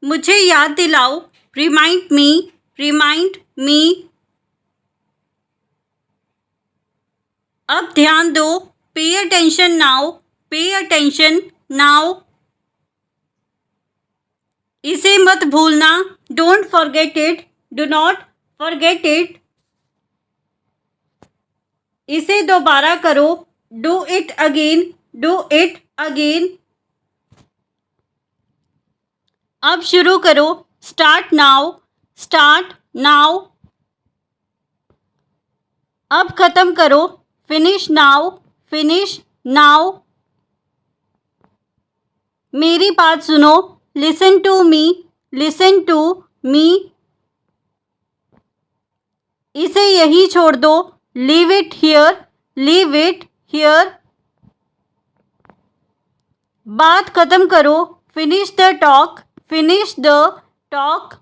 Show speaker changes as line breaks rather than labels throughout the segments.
मुझे याद दिलाओ, रिमाइंड मी, रिमाइंड मी। अब ध्यान दो, pay attention now, pay attention now. इसे मत भूलना, don't forget it, do not forget it. इसे दोबारा करो, do it again, do it again. अब शुरू करो, स्टार्ट नाउ, स्टार्ट नाउ। अब खत्म करो, फिनिश नाउ, फिनिश नाउ। मेरी बात सुनो, listen to me, listen to me. इसे यही छोड़ दो, leave it here, leave it here. बात खत्म करो, finish the talk, finish the talk.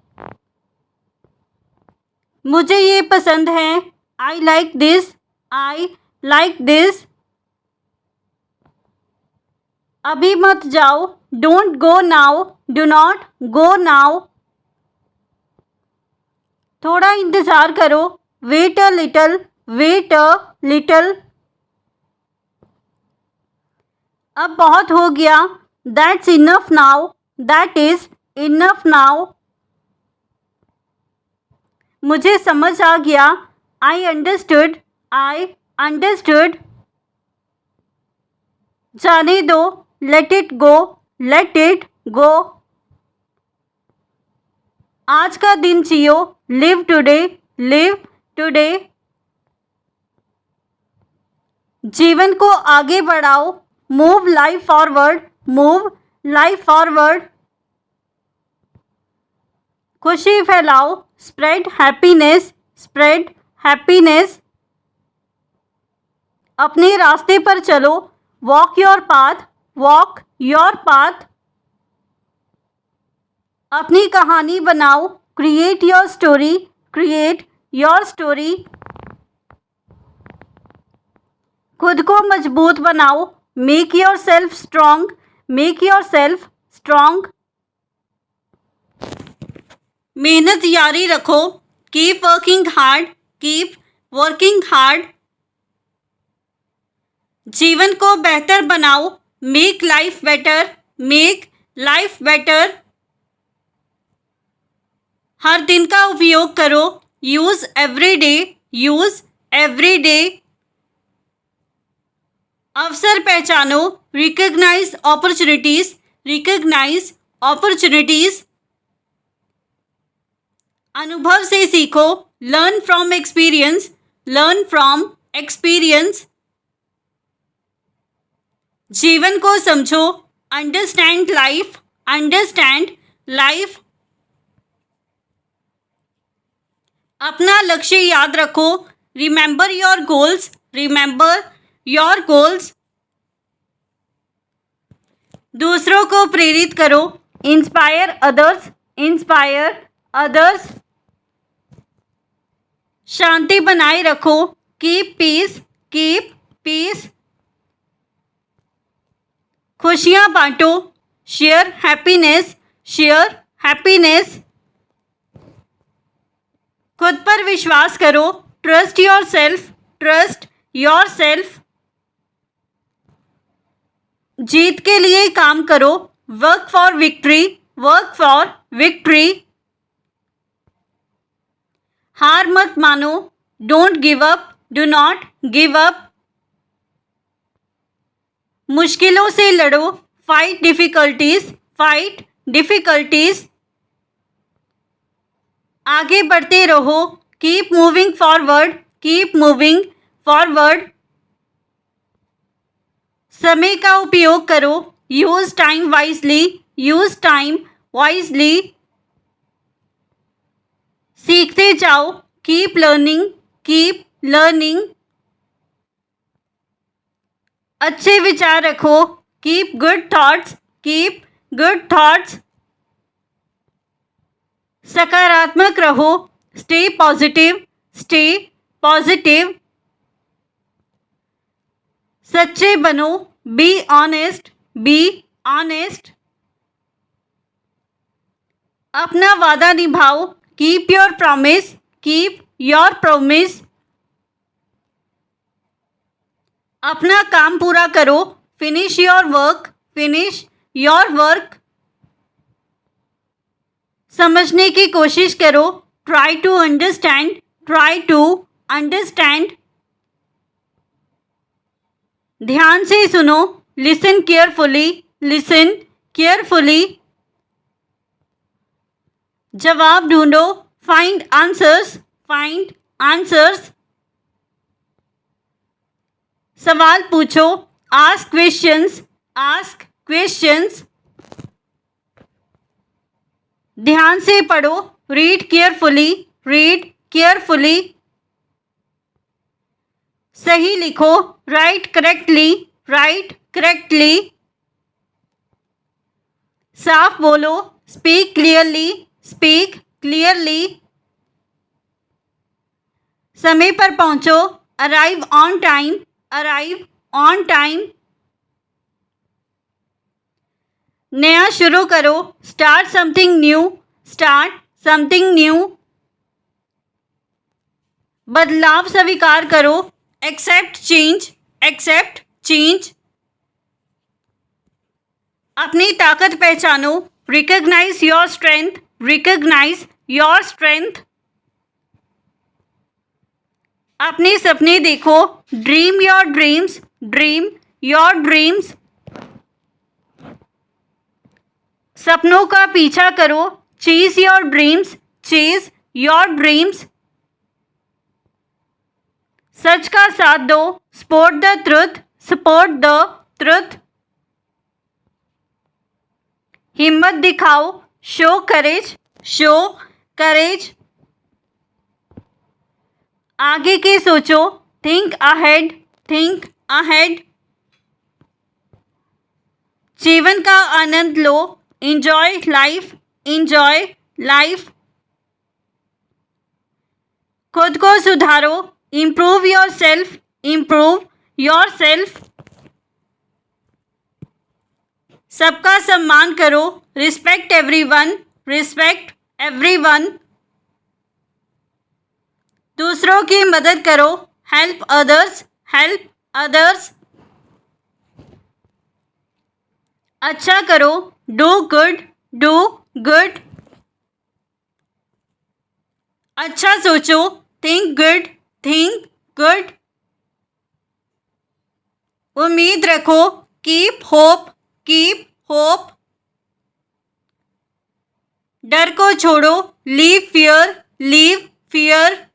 मुझे ये पसंद है, I like this, I like this. अभी मत जाओ, don't go now, do not go now. थोड़ा इंतज़ार करो, wait a little, wait a little. अब बहुत हो गया, that's enough now, that is enough now. मुझे समझ आ गया, आई अंडरस्टूड, आई अंडरस्टूड। जाने दो, let it go, let it गो। आज का दिन जियो, लिव टुडे, लिव टुडे। जीवन को आगे बढ़ाओ, move life forward, move life forward. खुशी फैलाओ, स्प्रेड हैप्पीनेस, स्प्रेड हैप्पीनेस। अपने रास्ते पर चलो, walk your path, walk your path. अपनी कहानी बनाओ, create your story, create your story. खुद को मजबूत बनाओ, make your self strong, make your self strong. मेहनत जारी रखो, keep working hard, keep working hard. जीवन को बेहतर बनाओ, make life better, make life better. हर दिन का उपयोग करो, use every day, use every day. अवसर पहचानो, रिकॉग्नाइज अपॉर्चुनिटीज, रिकॉग्नाइज अपॉर्चुनिटीज। अनुभव से सीखो, learn from experience, learn from experience. जीवन को समझो, अंडरस्टैंड लाइफ, अंडरस्टैंड लाइफ। अपना लक्ष्य याद रखो, remember your goals, remember your goals. दूसरों को प्रेरित करो, इंस्पायर अदर्स, इंस्पायर अदर्स। शांति बनाए रखो, कीप पीस, कीप पीस। खुशियां बांटो, शेयर हैप्पीनेस, शेयर हैप्पीनेस। खुद पर विश्वास करो, trust yourself, trust yourself. जीत के लिए काम करो, work for victory, work for victory. हार मत मानो, don't give up, do not give up. मुश्किलों से लड़ो, फाइट डिफिकल्टीज, फाइट डिफिकल्टीज। आगे बढ़ते रहो, keep moving forward, keep moving forward. समय का उपयोग करो, use time wisely, use time wisely. सीखते जाओ, कीप लर्निंग, कीप लर्निंग। अच्छे विचार रखो, keep good thoughts, keep good thoughts. सकारात्मक रहो, स्टे पॉजिटिव, स्टे पॉजिटिव। सच्चे बनो, बी ऑनेस्ट, बी ऑनेस्ट। अपना वादा निभाओ, keep your promise, keep your promise. अपना काम पूरा करो, finish your work, finish your work. समझने की कोशिश करो, try to understand, try to understand. ध्यान से सुनो, लिसन केयरफुली, लिसन केयरफुली। जवाब ढूंढो, फाइंड आंसर्स, फाइंड आंसर्स। सवाल पूछो, आस्क क्वेश्चंस, आस्क क्वेश्चंस। ध्यान से पढ़ो, रीड केयरफुली, रीड केयरफुली। सही लिखो, राइट करेक्टली, राइट करेक्टली। साफ बोलो, स्पीक क्लियरली, स्पीक क्लियरली। समय पर पहुंचो, arrive on time, arrive on time. नया शुरू करो, start something new, start something new. बदलाव स्वीकार करो, एक्सेप्ट चेंज, एक्सेप्ट चेंज। अपनी ताकत पहचानो, recognise your strength, recognise your strength. अपने सपने देखो, dream your dreams, dream your dreams. सपनों का पीछा करो, chase your dreams, chase your dreams. सच का साथ दो, support the truth, support the truth. हिम्मत दिखाओ, शो करेज, शो करेज। आगे के सोचो, थिंक अहेड, थिंक अहेड। जीवन का आनंद लो, एंजॉय लाइफ, एंजॉय लाइफ। खुद को सुधारो, improve your self, improve your self. सबका सम्मान करो, रिस्पेक्ट एवरीवन, रिस्पेक्ट एवरीवन। दूसरों की मदद करो, हेल्प अदर्स, हेल्प अदर्स। अच्छा करो, डू गुड, डू गुड। अच्छा सोचो, थिंक गुड, थिंक गुड। उम्मीद रखो, कीप होप, कीप होप। डर को छोड़ो, लीव फियर, लीव फियर।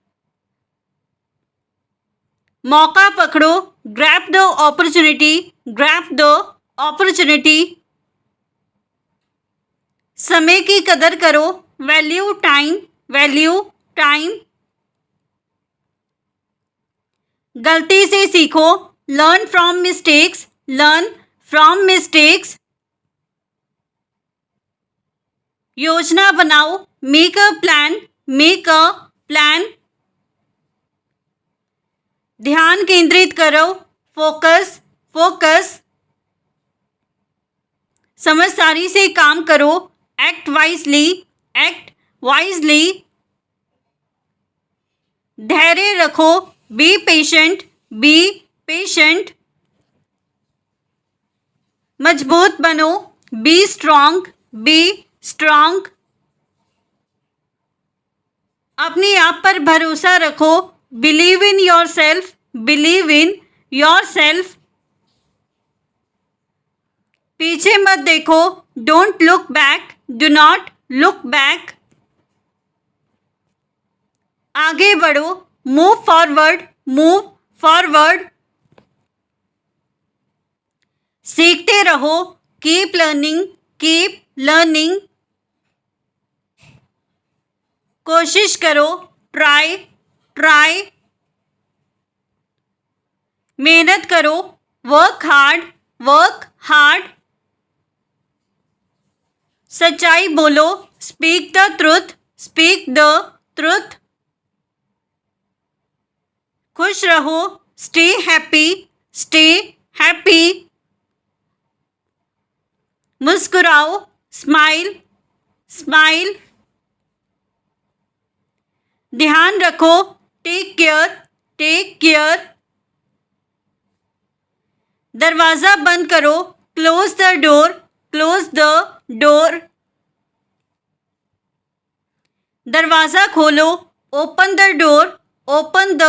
मौका पकड़ो, grab the opportunity, grab the opportunity. समय की कदर करो, वैल्यू टाइम, वैल्यू टाइम। गलती से सीखो, learn from mistakes, learn from mistakes. योजना बनाओ, make a plan, make a plan. ध्यान केंद्रित करो, फोकस, फोकस। समझदारी से काम करो, एक्ट वाइजली, एक्ट वाइजली। धैर्य रखो, बी पेशेंट, बी पेशेंट। मजबूत बनो, बी स्ट्रांग, बी स्ट्रांग। अपने आप पर भरोसा रखो, believe in your self, believe in your self. पीछे मत देखो, don't look back, do not look back. आगे बढ़ो, मूव फॉरवर्ड, मूव फॉरवर्ड। सीखते रहो, कीप लर्निंग, कीप लर्निंग। कोशिश करो, ट्राई, ट्राई। मेहनत करो, वर्क हार्ड, वर्क हार्ड। सच्चाई बोलो, speak the truth, speak the truth. खुश रहो, स्टे हैप्पी, स्टे हैप्पी। मुस्कुराओ, स्माइल, स्माइल। ध्यान रखो, टेक केयर, टेक केयर। दरवाज़ा बंद करो, close the door, close the door. दरवाज़ा खोलो, open the door, open the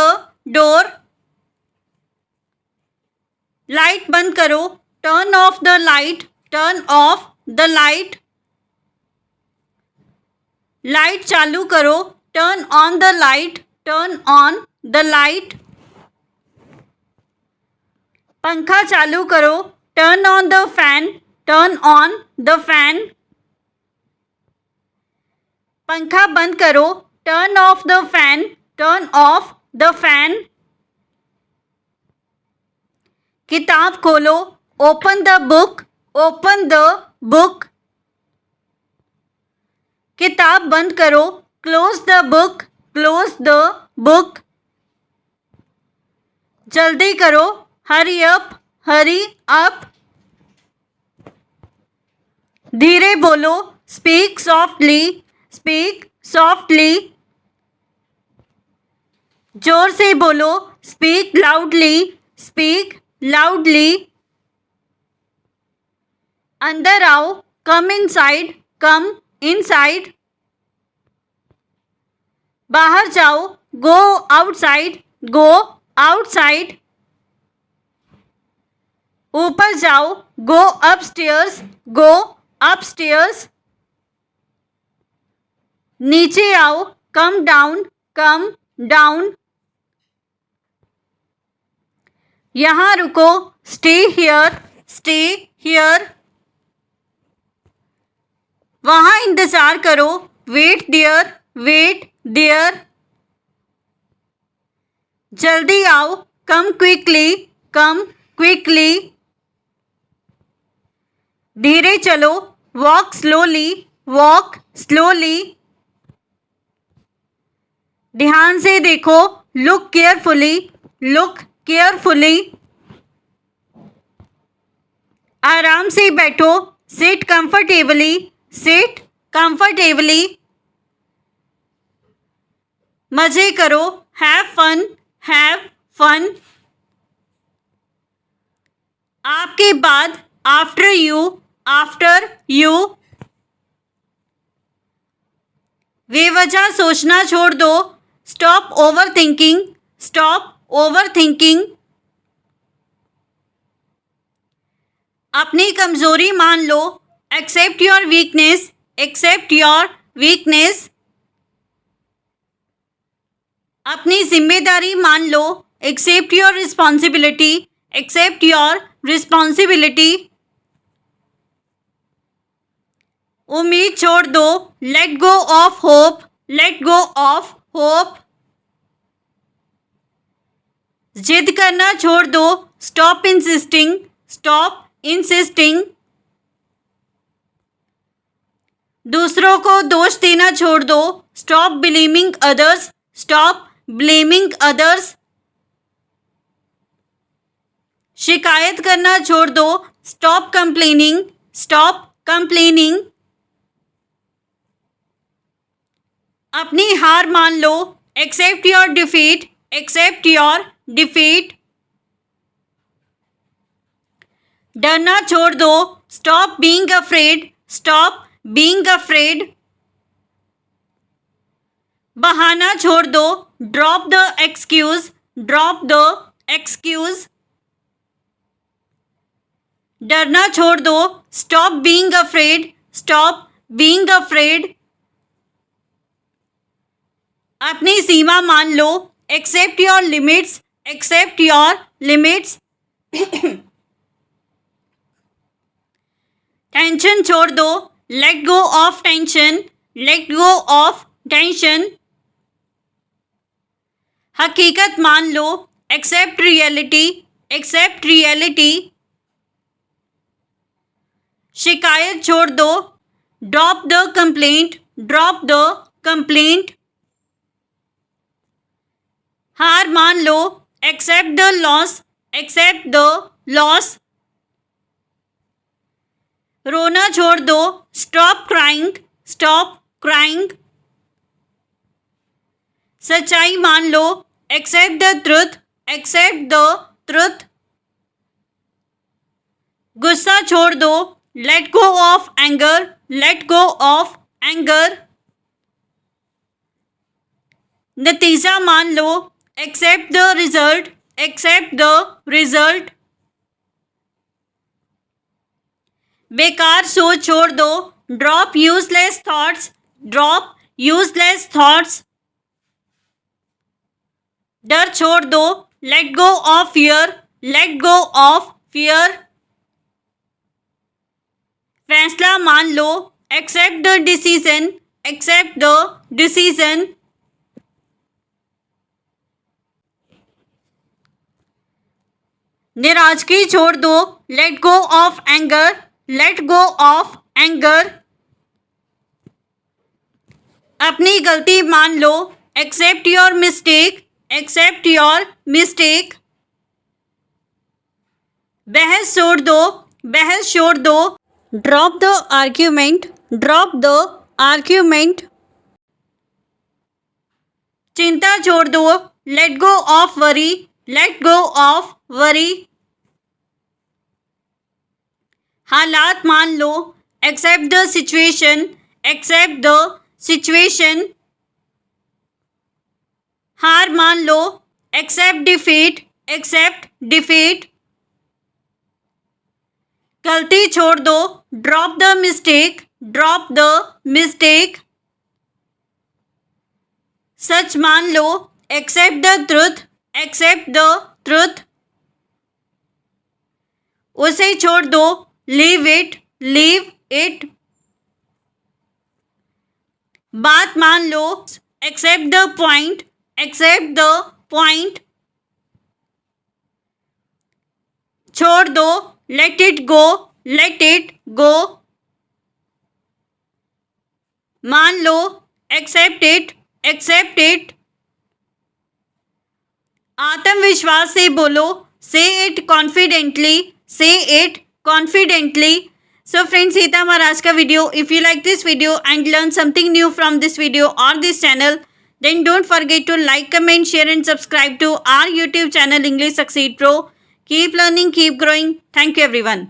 door. Light बंद करो, turn off the light, turn off the light. Light चालू करो, turn on the light, turn on the light. पंखा चालू करो, turn on the fan, turn on the fan. पंखा बंद करो, turn off the fan, turn off the fan. किताब खोलो, open the book, open the book. किताब बंद करो, close the book, close the book. जल्दी करो, हरी अप, हरी अप। धीरे बोलो, स्पीक सॉफ्टली, स्पीक सॉफ्टली। जोर से बोलो, स्पीक लाउडली, स्पीक लाउडली। अंदर आओ, कम इनसाइड, कम इनसाइड। बाहर जाओ, गो आउटसाइड, गो आउटसाइड। ऊपर जाओ, गो अपस्टेयर्स, गो अपस्टेयर्स। नीचे आओ, कम डाउन, कम डाउन। यहाँ रुको, स्टे हियर, स्टे हियर। वहाँ इंतज़ार करो, वेट देयर, वेट देयर। जल्दी आओ, कम क्विकली, कम क्विकली। धीरे चलो, वॉक स्लोली, वॉक स्लोली। ध्यान से देखो, लुक केयरफुली, लुक केयरफुली। आराम से बैठो, सिट कंफर्टेबली, सिट कंफर्टेबली। मजे करो, हैव फन, हैव फन। आपके बाद, आफ्टर यू, आफ्टर यू। बेवजह सोचना छोड़ दो, stop overthinking, stop overthinking. अपनी कमजोरी मान लो, accept your weakness, accept your weakness. अपनी जिम्मेदारी मान लो, accept your responsibility, accept your responsibility. उम्मीद छोड़ दो, let go of hope, let go of hope. जिद करना छोड़ दो, स्टॉप इंसिस्टिंग, स्टॉप इंसिस्टिंग। दूसरों को दोष देना छोड़ दो, stop blaming others, stop blaming others. शिकायत करना छोड़ दो, स्टॉप कंप्लेनिंग, स्टॉप कंप्लेनिंग। अपनी हार मान लो, accept your defeat, accept your defeat. डरना छोड़ दो, stop being afraid, stop being afraid. बहाना छोड़ दो, drop the excuse, drop the excuse. डरना छोड़ दो, stop being afraid, stop being afraid. अपनी सीमा मान लो, accept your limits, accept your limits. Tension छोड़ दो, let go of tension, let go of tension. हकीकत मान लो, एक्सेप्ट रियलिटी, एक्सेप्ट रियलिटी। शिकायत छोड़ दो, drop the complaint, drop the complaint. हार मान लो, accept the loss, accept the loss. रोना छोड़ दो, स्टॉप क्राइंग, स्टॉप क्राइंग। सच्चाई मान लो, accept the truth, accept the truth. गुस्सा छोड़ दो, let go of anger, let go of anger. नतीजा मान लो, accept the result, accept the result. बेकार सोच छोड़ दो, drop useless thoughts, drop useless thoughts. डर छोड़ दो, let go of fear, let go of fear. फैसला मान लो, accept the decision, accept the decision. नाराजगी छोड़ दो, let go of anger, let go of anger. अपनी गलती मान लो, accept your mistake, accept your mistake. बहस छोड़ दो, बहस छोड़ दो, drop the argument, drop the argument. चिंता छोड़ दो, let go of worry, let go of worry. हालात मान लो, accept the situation, accept the situation. हार मान लो, एक्सेप्ट डिफीट, एक्सेप्ट डिफीट। गलती छोड़ दो, drop the mistake, drop the mistake. सच मान लो, accept the truth, accept the truth. उसे छोड़ दो, लीव इट, लीव इट। बात मान लो, accept the point, accept the point. छोड़ दो, let it go, let it go. मान लो, एक्सेप्ट इट, एक्सेप्ट इट। आत्मविश्वास से बोलो, say it confidently, say it confidently. So friends, ये था हमारा आज का video. If you like this video and learn something new from this video or this channel, then don't forget to like, comment, share and subscribe to our YouTube channel English Succeed Pro. Keep learning, keep growing. Thank you everyone.